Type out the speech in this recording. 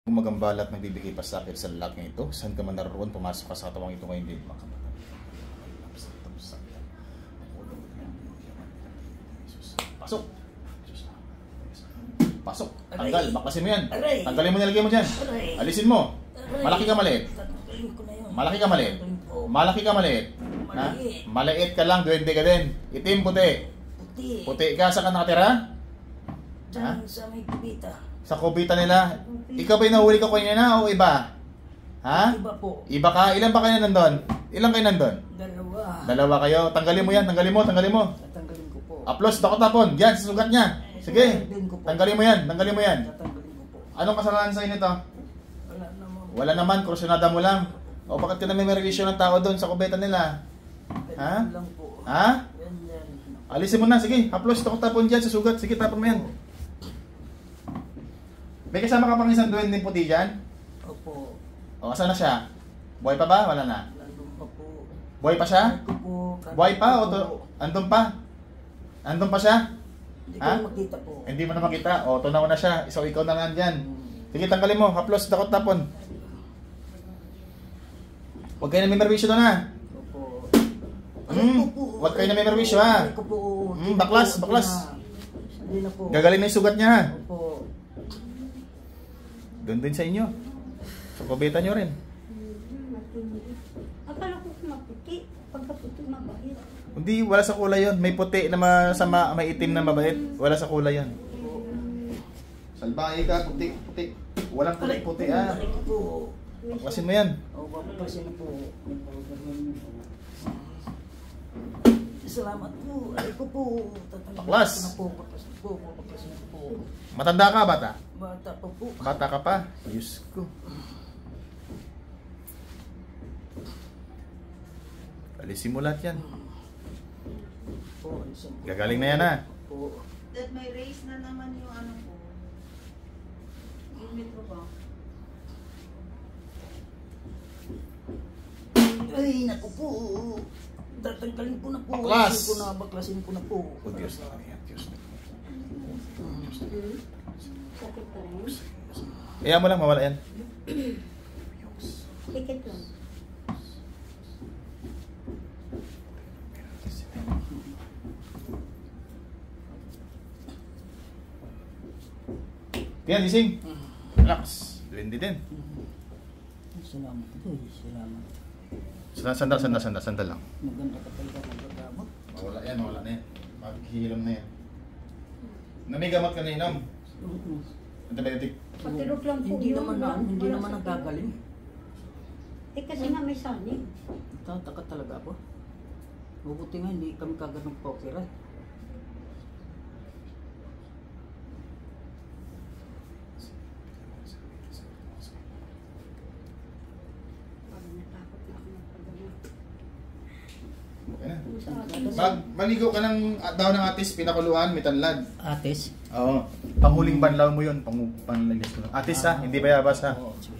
Magambalat nagbibigay pasakit sa lalaking ito. Saan ka man naroon, pumasok ka sa katawang ito ngayon din. Pasok! Pasok! Tanggal! Baklasin mo yan! Tanggalin mo, nilagay mo dyan! Alisin mo! Malaki ka maliit! Malaki ka maliit! Malaki ka maliit! Ha? Maliit ka lang, duwende ka din! Itim, puti! Puti ka, saan ka nakatira? Diyan sa may kubita. Sa kubita nila? Ikaw ba yung nahuli ka kanina o iba? Ha? Iba po. Iba ka? Ilan ba kayo nandun? Ilan kayo nandun? Dalawa. Dalawa kayo? Tanggalin mo yan, tanggalin mo, tanggalin mo. Tatanggalin ko po. Aplos, takot-tapon. Yan, sa sugat niya. Sige, Tatanggalin ko po. tanggalin mo yan, tanggalin mo yan. Tatanggalin ko po. Anong kasalanan sa'yo nito? Wala naman. Wala naman, krusyonada mo lang. O bakit ka na may relasyon ng tao doon sa kubeta nila? Ha? Ganyan lang po. Ha? Ganyan. Alisin mo na, sige. Aplos, takot-tapon dyan sa sugat. Sige, tapon mo yan. May kasama ka pang isang duwendeng puti dyan? Opo. O, asan na siya? Buhay pa ba? Wala na. Nandun pa po. Buhay pa siya? Ito po. Buhay pa o andun pa? Andun pa siya? Hindi Ha? ko makita po. Hindi mo na makita. O, tunaw na siya. So, ikaw na lang dyan. Sige, tanggalin mo. Haplos, dakot tapon. Huwag kayo na may merwisyo doon, ha? Opo. Huwag kayo na may merwisyo, ha? Hindi ko po. Baklas, Hindi baklas. na. Hindi na po. Gagaling na yung sugat niya, ha? Opo. Doon din sa inyo. So, kubeta nyo rin. Akala ko maputi. Pagkaputi mabait. Hindi, wala sa kulay yon. May puti na masama, may itim na mabait. Wala sa kulay yon. Salbahe ka, puti, puti. Walang puti, puti, ha? Aray ko po. Baklasin mo yan. O, papapasin na po. Salamat po. Aray ko po. Baklas. Tatanggalin ko na po. Baklasin po. Baklasin ko po. Matanda ka, bata? Bata pa po. Bata ka pa? Diyos ko. Alisin mo lahat yan. Po, alisin po. Gagaling na yan, ha? Po. That may raise na naman yung ano ko. Yung metro ba? Ay, naku po. Tatanggalin ko na po. Baklas. Baklasin ko na po. Oh, Diyos na yan, Diyos na. Sakit pa rin. Kaya mo lang, mawala yan. Tikit lang. Kaya, gising. Relax. Lindy din. Salamat po. Salamat. Sandal lang. Maganda ka talaga magagamot. Mawala yan, mawala na yan. Maghihilam na yan. Namigamat ka na inom. Antibiotic. Patirok lang po Hindi yun. naman na, hindi Wala naman sa- nagagaling. Eh kasi nga may sanig. Tataka talaga ako. Mabuti nga hindi kami kagad nagpa-opera. Parang natakot na ako magpagamot. Okay na. Yung sa akin, Maligo ka ng daw ng atis, pinakuluan, may tanlad. Ates? Oo. Panghuling banlaw mo yun. Panglinis mo. Atis ha, hindi bayabas ha. Oo, sige.